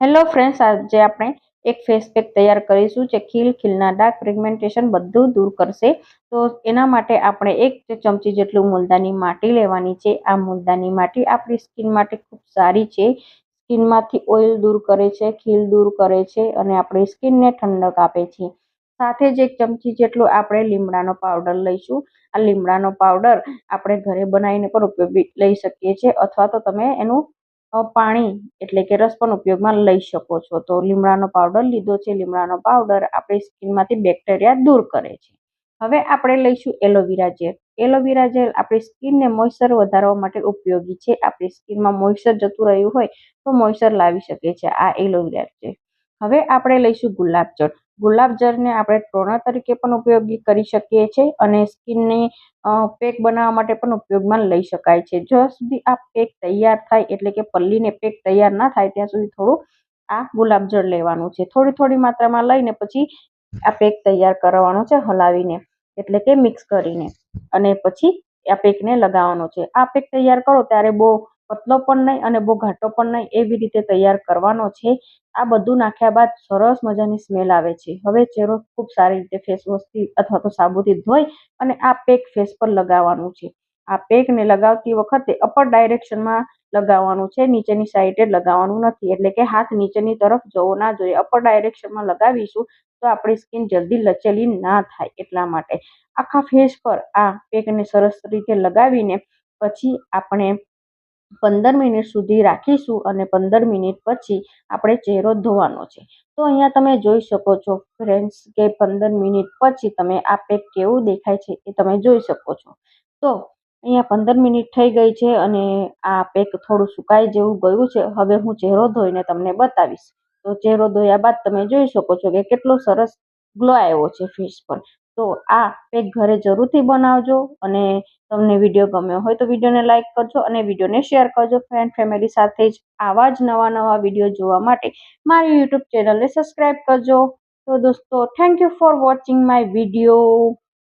Hello friends, આજે આપણે એક ફેસ પેક તૈયાર કરીશું જે ખીલના ડાર્ક પિગમેન્ટેશન બધું દૂર કરશે. તો એના માટે આપણે 1 ચમચી જેટલું મુલતાની માટી લેવાની છે. આ મુલતાની માટી આપણી સ્કિન માટે ખૂબ સારી છે. સ્કિનમાંથી ઓઇલ દૂર કરે છે, ખીલ દૂર કરે છે અને આપણી સ્કિનને ઠંડક આપે છે. સાથે જ 1 ચમચી જેટલું આપણે લીમડાનો પાવડર લઈશું. આ લીમડાનો પાવડર આપણે ઘરે બનાવીને પણ ઉપયોગી લઈ શકીએ છીએ, અથવા તો તમે એનું પાણી એટલે કે રસ પણ ઉપયોગમાં લઈ શકો છો. તો લીમડાનો પાવડર લીધો છે. લીમડાનો પાવડર આપણી સ્કિનમાંથી બેક્ટેરિયા દૂર કરે છે. હવે આપણે લઈશું એલોવેરા જેલ. એલોવેરા જેલ આપણી સ્કિનને મોઇશ્ચર વધારવા માટે ઉપયોગી છે. આપણી સ્કિનમાં મોઇશ્ચર જતું રહ્યું હોય તો મોઇશ્ચર લાવી શકે છે આ એલોવેરા જેલ. હવે આપણે લઈશું ગુલાબજળ. ગુલાબજળને આપણે ટોનર તરીકે પણ ઉપયોગી કરી શકીએ છીએ અને સ્કિનને પેક બનાવવા માટે પણ ઉપયોગમાં લઈ શકાય છે. જ્યાં સુધી આ પેક તૈયાર થાય એટલે કે પલ્લીને પેક તૈયાર ના થાય ત્યાં સુધી થોડું આ ગુલાબજળ લેવાનું છે. થોડી થોડી માત્રામાં લઈને પછી આ પેક તૈયાર કરવાનો છે, હલાવીને એટલે કે મિક્સ કરીને, અને પછી આ પેકને લગાવવાનો છે. આ પેક તૈયાર કરો ત્યારે બહુ પતલો પણ નહીં અને બહુ ઘાટો પણ નહીં, એવી રીતે તૈયાર કરવાનો છે. આ બધું નાખ્યા બાદ સરસ મજાની સ્મેલ આવે છે. હવે ચહેરો ખૂબ સારી રીતે ફેસ વોશથી અથવા તો સાબુથી ધોઈ અને આ પેક ફેસ પર લગાવવાનું છે. આ પેકને લગાવતી વખતે અપર ડાયરેક્શનમાં લગાવવાનું છે, નીચેની સાઈડે લગાવવાનું નથી. એટલે કે હાથ નીચેની તરફ જવો ના જોઈએ. અપર ડાયરેક્શનમાં લગાવીશું તો આપણી સ્કિન જલ્દી લચેલી ના થાય. એટલા માટે આખા ફેસ પર આ પેકને સરસ રીતે લગાવીને પછી આપણે 15 મિનિટ સુધી રાખીશું અને 15 મિનિટ પછી આપણે ચહેરો ધોવાનો છે. તો અહીંયા તમે જોઈ શકો છો ફ્રેન્ડ્સ કે 15 મિનિટ પછી તમે આ પેક કેવું દેખાય છે એ તમે જોઈ શકો છો. તો અહીંયા 15 મિનિટ થઈ ગઈ છે અને આ પેક થોડું સુકાઈ જેવું ગયું છે. હવે હું ચહેરો ધોઈને તમને બતાવીશ. તો ચહેરો ધોયા બાદ તમે જોઈ શકો છો કે કેટલો સરસ ગ્લો આવ્યો છે ફેસ પર. તો આ પેક ઘરે જરૂરથી બનાવજો અને તમને વિડીયો ગમ્યો હોય તો વિડીયોને લાઇક કરજો અને વિડીયોને શેર કરજો ફ્રેન્ડ ફેમિલી સાથે. જ આવા જ નવા વિડીયો જોવા માટે મારી યુટ્યુબ ચેનલને સબસ્ક્રાઈબ કરજો. તો દોસ્તો, thank you for watching my video.